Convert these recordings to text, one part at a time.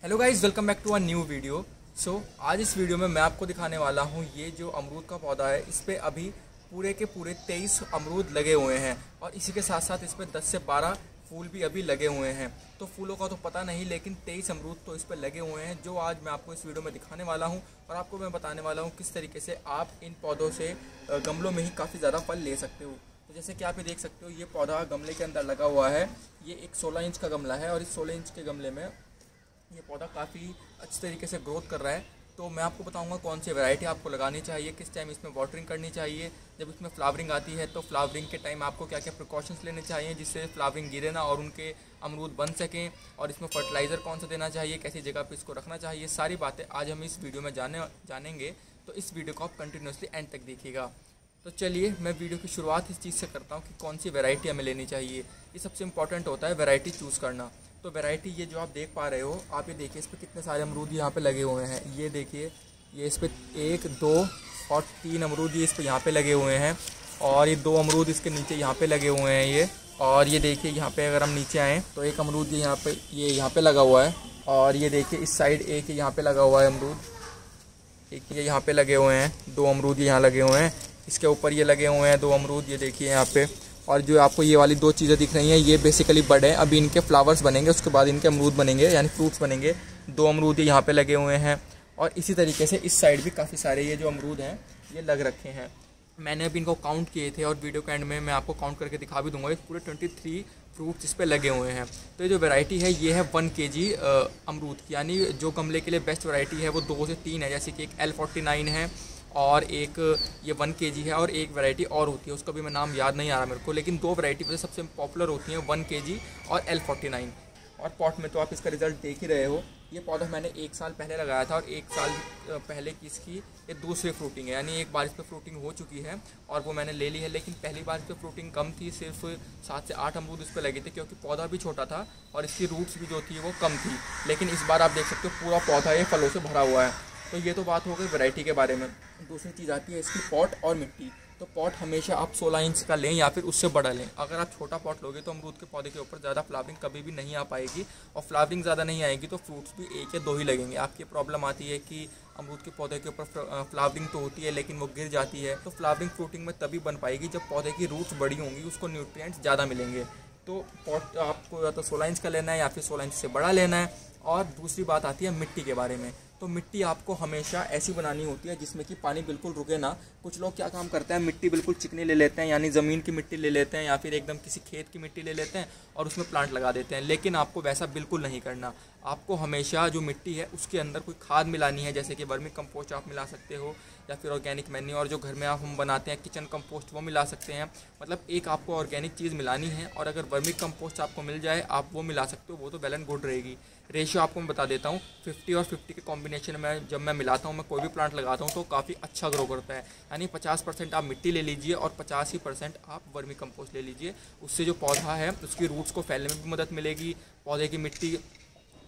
Hello guys, welcome back to a new video. आज इस video में मैं आपको दिखाने वाला हूँ ये जो अमरूद का पौधा है, इस पे अभी पूरे के पूरे 23 अमरूद लगे हुए हैं और इसी के साथ साथ इस पे 10 से 12 फूल भी अभी लगे हुए हैं। तो फूलों का तो पता नहीं, लेकिन 23 अमरूद तो इस पे लगे हुए हैं, जो आज मैं आपको इस वीडियो में दिखाने वाला हूँ और आपको मैं बताने वाला हूँ किस तरीके से आप इन पौधों से गमलों में ही काफ़ी ज़्यादा फल ले सकते हो। तो जैसे कि आप ये देख सकते हो, ये पौधा गमले के अंदर लगा हुआ है। ये एक 16 इंच का गमला है और इस 16 इंच के गमले में ये पौधा काफ़ी अच्छी तरीके से ग्रोथ कर रहा है। तो मैं आपको बताऊंगा कौन सी वैरायटी आपको लगानी चाहिए, किस टाइम इसमें वाटरिंग करनी चाहिए, जब इसमें फ्लावरिंग आती है तो फ्लावरिंग के टाइम आपको क्या क्या प्रिकॉशंस लेने चाहिए जिससे फ्लावरिंग गिरे ना और उनके अमरूद बन सकें, और इसमें फर्टिलाइज़र कौन सा देना चाहिए, कैसी जगह पर इसको रखना चाहिए, सारी बातें आज हम इस वीडियो में जानेंगे। तो इस वीडियो को आप कंटिन्यूसली एंड तक देखिएगा। तो चलिए मैं वीडियो की शुरुआत इस चीज़ से करता हूँ कि कौन सी वैरायटी हमें लेनी चाहिए। ये सबसे इंपॉर्टेंट होता है वैरायटी चूज़ करना। तो वैरायटी ये जो आप देख पा रहे हो, आप ये देखिए इस पर कितने सारे अमरूद यहाँ पे लगे हुए हैं। ये देखिए, ये इस पर 1 2 और 3 अमरूद ये इस पर यहाँ पे लगे हुए हैं, और ये 2 अमरूद इसके नीचे यहाँ पे लगे हुए हैं ये। और ये देखिए यहाँ पे अगर हम नीचे आएँ तो एक अमरूद ये यहाँ पे लगा हुआ है, और ये देखिए इस साइड एक यहाँ पे लगा हुआ है अमरूद, एक ये यहाँ पे लगे हुए हैं, 2 अमरूद यहाँ लगे हुए हैं, इसके ऊपर ये लगे हुए हैं 2 अमरूद, ये देखिए यहाँ पे। और जो आपको ये वाली 2 चीज़ें दिख रही हैं ये बेसिकली बड हैं, अभी इनके फ्लावर्स बनेंगे, उसके बाद इनके अमरूद बनेंगे यानी फ्रूट्स बनेंगे। 2 अमरूद ये यहाँ पे लगे हुए हैं, और इसी तरीके से इस साइड भी काफ़ी सारे ये जो अमरूद हैं ये लग रखे हैं। मैंने अभी इनको काउंट किए थे और वीडियो के एंड में मैं आपको काउंट करके दिखा भी दूंगा। ये पूरे 23 फ्रूट्स इस पे लगे हुए हैं। तो ये जो वैरायटी है ये है 1 kg अमरूद की, यानी जो गमले के लिए बेस्ट वैरायटी है वो 2 से 3 है। जैसे कि एक L49 है और एक ये 1 kg है, और एक वैरायटी और होती है उसका भी मैं नाम याद नहीं आ रहा मेरे को, लेकिन 2 वैरायटी वैसे सबसे पॉपुलर होती हैं 1 kg और L49। और पॉट में तो आप इसका रिज़ल्ट देख ही रहे हो। ये पौधा मैंने 1 साल पहले लगाया था, और 1 साल पहले की इसकी ये दूसरी फ्रूटिंग है, यानी एक बार इस पर फ्रूटिंग हो चुकी है और वो मैंने ले ली है। लेकिन पहली बार इस पर फ्रूटिंग कम थी, सिर्फ 7 से 8 अमरूद इस पर लगे थे क्योंकि पौधा भी छोटा था और इसकी रूट्स भी जो थी वो कम थी। लेकिन इस बार आप देख सकते हो पूरा पौधा ये फलों से भरा हुआ है। तो ये तो बात हो गई वैरायटी के बारे में। दूसरी चीज़ आती है इसकी पॉट और मिट्टी। तो पॉट हमेशा आप 16 इंच का लें या फिर उससे बड़ा लें। अगर आप छोटा पॉट लोगे तो अमरूद के पौधे के ऊपर ज़्यादा फ्लावरिंग कभी भी नहीं आ पाएगी, और फ्लावरिंग ज़्यादा नहीं आएगी तो फ्रूट्स भी 1 या 2 ही लगेंगे। आपकी प्रॉब्लम आती है कि अमरूद के पौधे के ऊपर फ्लावरिंग तो होती है लेकिन वो गिर जाती है। तो फ्लावरिंग फ्रूटिंग में तभी बन पाएगी जब पौधे की रूट्स बड़ी होंगी, उसको न्यूट्रिएंट्स ज़्यादा मिलेंगे। तो पॉट आपको या तो 16 इंच का लेना है या फिर 16 इंच से बड़ा लेना है। और दूसरी बात आती है मिट्टी के बारे में। तो मिट्टी आपको हमेशा ऐसी बनानी होती है जिसमें कि पानी बिल्कुल रुके ना। कुछ लोग क्या काम करते हैं, मिट्टी बिल्कुल चिकनी ले लेते हैं, यानी ज़मीन की मिट्टी ले लेते हैं या फिर एकदम किसी खेत की मिट्टी ले लेते हैं और उसमें प्लांट लगा देते हैं। लेकिन आपको वैसा बिल्कुल नहीं करना। आपको हमेशा जो मिट्टी है उसके अंदर कोई खाद मिलानी है, जैसे कि वर्मी कंपोस्ट आप मिला सकते हो या फिर ऑर्गेनिक मैन्योर जो घर में हम बनाते हैं किचन कंपोस्ट वो मिला सकते हैं। मतलब एक आपको ऑर्गेनिक चीज़ मिलानी है, और अगर वर्मी कंपोस्ट आपको मिल जाए आप वो मिला सकते हो, वो तो वेल एंड गुड रहेगी। रेशियो आपको मैं बता देता हूँ, 50 और 50 के कॉम्बिनेशन में जब मैं मिलाता हूँ, मैं कोई भी प्लांट लगाता हूँ तो काफ़ी अच्छा ग्रो करता है। यानी 50% आप मिट्टी ले लीजिए और 85% आप वर्मी कंपोस्ट ले लीजिए। उससे जो पौधा है उसकी रूट्स को फैलने में भी मदद मिलेगी। पौधे की मिट्टी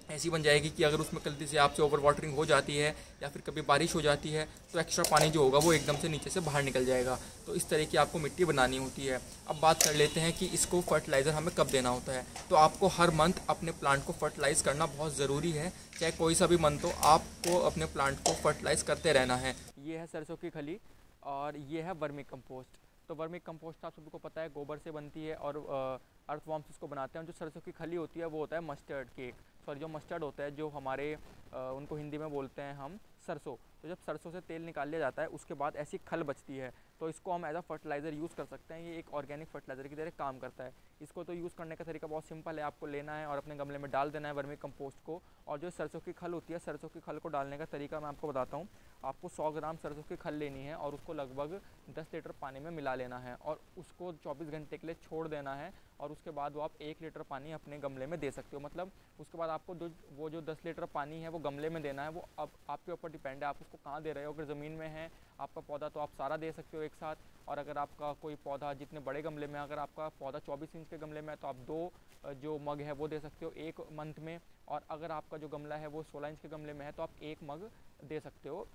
ऐसी बन जाएगी कि अगर उसमें गलती से आपसे ओवर वाटरिंग हो जाती है या फिर कभी बारिश हो जाती है तो एक्स्ट्रा पानी जो होगा वो एकदम से नीचे से बाहर निकल जाएगा। तो इस तरह की आपको मिट्टी बनानी होती है। अब बात कर लेते हैं कि इसको फर्टिलाइज़र हमें कब देना होता है। तो आपको हर मंथ अपने प्लांट को फर्टिलाइज़ करना बहुत ज़रूरी है, चाहे कोई सा भी मंथ हो, आपको अपने प्लांट को फर्टिलाइज़ करते रहना है। ये है सरसों की खली और ये है वर्मी कंपोस्ट। तो वर्मी कंपोस्ट आप सबको पता है गोबर से बनती है, और अर्थवॉर्म्स इसको बनाते हैं। जो सरसों की खली होती है वो होता है मस्टर्ड केक, सॉरी जो मस्टर्ड होता है, जो हमारे उनको हिंदी में बोलते हैं हम सरसों। तो जब सरसों से तेल निकाल लिया जाता है उसके बाद ऐसी खल बचती है, तो इसको हम एज अ फर्टिलाइज़र यूज़ कर सकते हैं। ये एक ऑर्गेनिक फर्टिलाइज़र की तरह काम करता है। इसको तो यूज़ करने का तरीका बहुत सिंपल है, आपको लेना है और अपने गमले में डाल देना है वर्मी कंपोस्ट को। और जो सरसों की खल होती है, सरसों की खल को डालने का तरीका मैं आपको बताता हूँ। आपको 100 ग्राम सरसों की खल लेनी है और उसको लगभग 10 लीटर पानी में मिला लेना है और उसको 24 घंटे के लिए छोड़ देना है, और उसके बाद वो आप 1 लीटर पानी अपने गमले में दे सकते हो। मतलब उसके बाद आपको जो 10 लीटर पानी है वो गमले में देना है। वो अब आपके ऊपर डिपेंड है आप उसको कहाँ दे रहे हो। अगर ज़मीन में है आपका पौधा तो आप सारा दे सकते हो एक साथ, और अगर आपका कोई पौधा जितने बड़े गमले में, अगर आपका पौधा 24 इंच के गमले में है तो आप 2 जो मग है वो दे सकते हो 1 मंथ में। और अगर आपका जो गमला है वो 16 इंच के गमले में है तो आप 1 मग दे सकते हो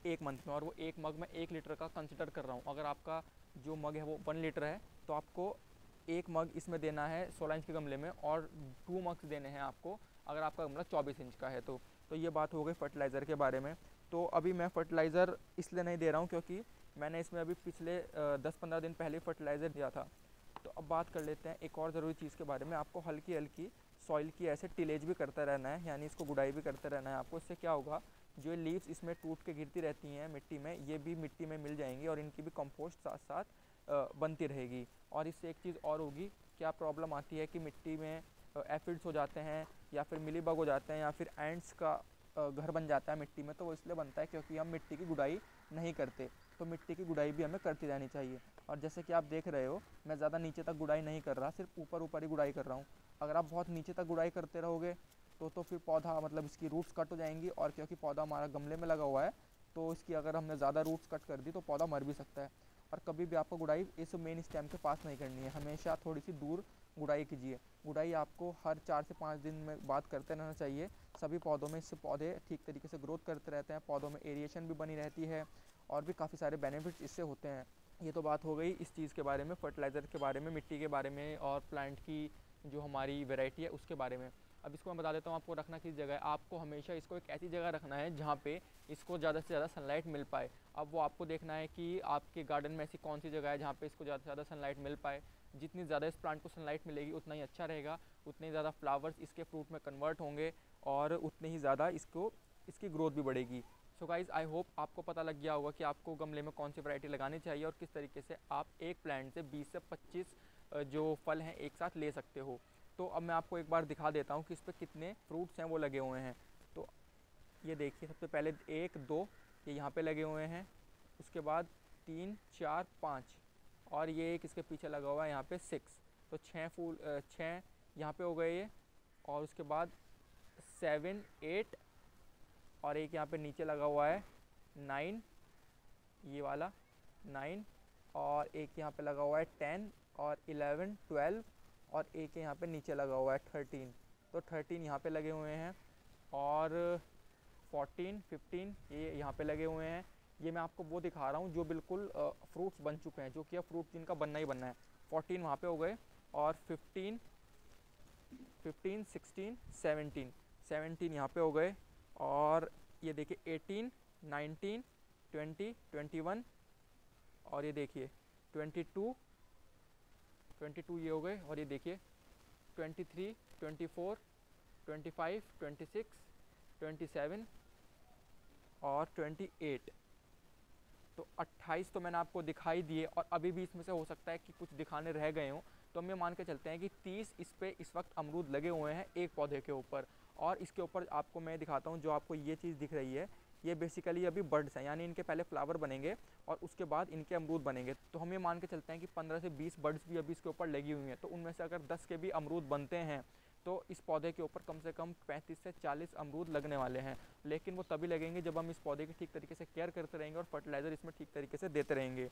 1 मंथ में। और वो 1 मग में 1 लीटर का कंसिडर कर रहा हूँ। अगर आपका जो मग है वो 1 लीटर है तो आपको 1 मग इसमें देना है 16 इंच के गमले में, और 2 मग्स देने हैं आपको अगर आपका गमला 24 इंच का है तो ये बात हो गई फर्टिलाइज़र के बारे में। तो अभी मैं फर्टिलाइज़र इसलिए नहीं दे रहा हूँ क्योंकि मैंने इसमें अभी पिछले 10-15 दिन पहले फर्टिलाइज़र दिया था। तो अब बात कर लेते हैं एक और ज़रूरी चीज़ के बारे में। आपको हल्की हल्की सॉइल की ऐसे टिलेज भी करता रहना है, यानी इसको गुड़ाई भी करते रहना है आपको। इससे क्या होगा, जो लीव्स इसमें टूट के गिरती रहती हैं मिट्टी में, ये भी मिट्टी में मिल जाएंगी और इनकी भी कंपोस्ट साथ साथ बनती रहेगी। और इससे एक चीज़ और होगी, क्या प्रॉब्लम आती है कि मिट्टी में एफिड्स हो जाते हैं या फिर मिलीबग हो जाते हैं या फिर एंट्स का घर बन जाता है मिट्टी में। तो वो इसलिए बनता है क्योंकि हम मिट्टी की गुड़ाई नहीं करते। तो मिट्टी की गुड़ाई भी हमें करती रहनी चाहिए। और जैसे कि आप देख रहे हो, मैं ज़्यादा नीचे तक गुड़ाई नहीं कर रहा, सिर्फ ऊपर ऊपर ही गुड़ाई कर रहा हूँ। अगर आप बहुत नीचे तक गुड़ाई करते रहोगे तो फिर पौधा मतलब इसकी रूट्स कट हो जाएंगी, और क्योंकि पौधा हमारा गमले में लगा हुआ है तो इसकी अगर हमने ज़्यादा रूट्स कट कर दी तो पौधा मर भी सकता है। और कभी भी आपको गुड़ाई इस मेन स्टेम के पास नहीं करनी है, हमेशा थोड़ी सी दूर गुड़ाई कीजिए। गुड़ाई आपको हर 4 से 5 दिन में बात करते रहना चाहिए सभी पौधों में। इससे पौधे ठीक तरीके से ग्रोथ करते रहते हैं, पौधों में एरिएशन भी बनी रहती है और भी काफ़ी सारे बेनिफिट्स इससे होते हैं। ये तो बात हो गई इस चीज़ के बारे में, फर्टिलाइज़र के बारे में, मिट्टी के बारे में और प्लांट की जो हमारी वैरायटी है उसके बारे में। अब इसको मैं बता देता हूँ आपको रखना किस जगह है। आपको हमेशा इसको एक ऐसी जगह रखना है जहाँ पे इसको ज़्यादा से ज़्यादा सनलाइट मिल पाए। अब वो आपको देखना है कि आपके गार्डन में ऐसी कौन सी जगह है जहाँ पे इसको ज़्यादा से ज़्यादा सनलाइट मिल पाए। जितनी ज़्यादा इस प्लांट को सनलाइट मिलेगी उतना ही अच्छा रहेगा, उतने ही ज़्यादा फ्लावर्स इसके फ्रूट में कन्वर्ट होंगे और उतने ही ज़्यादा इसकी ग्रोथ भी बढ़ेगी। सो गाइज़, आई होप आपको पता लग गया होगा कि आपको गमले में कौन सी वैरायटी लगानी चाहिए और किस तरीके से आप एक प्लांट से 20 से 25 जो फल हैं एक साथ ले सकते हो। तो अब मैं आपको एक बार दिखा देता हूँ कि इस पर कितने फ्रूट्स हैं वो लगे हुए हैं। तो ये देखिए, सबसे पहले 1 2 ये यहाँ पे लगे हुए हैं, उसके बाद 3 4 5 और ये एक इसके पीछे लगा हुआ है यहाँ पे 6। तो 6 यहाँ पे हो गए ये। और उसके बाद 7 8 और एक यहाँ पे नीचे लगा हुआ है 9, ये वाला 9, और एक यहाँ पे लगा हुआ है 10 और 11 12 और एक यहाँ पे नीचे लगा हुआ है 13। तो 13 यहाँ पे लगे हुए हैं और 14 15 ये यहाँ पे लगे हुए हैं। ये मैं आपको वो दिखा रहा हूँ जो बिल्कुल फ्रूट्स बन चुके हैं, जो कि अब फ्रूट जिनका बनना ही बनना है। 14 वहाँ पे हो गए और 15 16 17 यहाँ पे हो गए। और ये देखिए 18 19 20 21 और ये देखिए 22 ये हो गए। और ये देखिए 23 24 25 26 27 और 28। तो 28 तो मैंने आपको दिखाई दिए और अभी भी इसमें से हो सकता है कि कुछ दिखाने रह गए हों। तो हम ये मान के चलते हैं कि 30 इस पे इस वक्त अमरूद लगे हुए हैं एक पौधे के ऊपर। और इसके ऊपर आपको मैं दिखाता हूँ, जो आपको ये चीज़ दिख रही है ये बेसिकली अभी बर्ड्स हैं, यानी इनके पहले फ्लावर बनेंगे और उसके बाद इनके अमरूद बनेंगे। तो हम ये मान के चलते हैं कि 15 से 20 बर्ड्स भी अभी इसके ऊपर लगी हुई हैं। तो उनमें से अगर 10 के भी अमरूद बनते हैं तो इस पौधे के ऊपर कम से कम 35 से 40 अमरूद लगने वाले हैं। लेकिन वो तभी लगेंगे जब हम इस पौधे की ठीक तरीके से केयर करते रहेंगे और फर्टिलाइज़र इसमें ठीक तरीके से देते रहेंगे।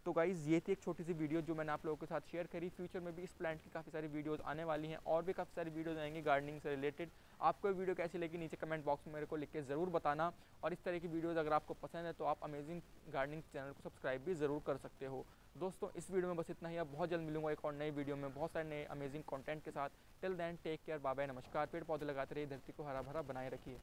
तो गाइज़, ये थी एक छोटी सी वीडियो जो मैंने आप लोगों के साथ शेयर करी। फ्यूचर में भी इस प्लांट की काफ़ी सारी वीडियोस आने वाली हैं और भी काफ़ी सारी वीडियोस आएंगी गार्डनिंग से रिलेटेड। आपको ये वीडियो कैसी लगी नीचे कमेंट बॉक्स में मेरे को लिख के ज़रूर बताना। और इस तरह की वीडियोज़ अगर आपको पसंद है तो आप अमेजिंग गार्डनिंग चैनल को सब्सक्राइब भी ज़रूर कर सकते हो। दोस्तों, इस वीडियो में बस इतना ही। अब बहुत जल्द मिलूंगा एक और नई वीडियो में बहुत सारे नए अमेजिंग कंटेंट के साथ। Till then take care, bye bye, नमस्कार। पेड़ पौधे लगाते रहिए, धरती को हरा भरा बनाए रखिए।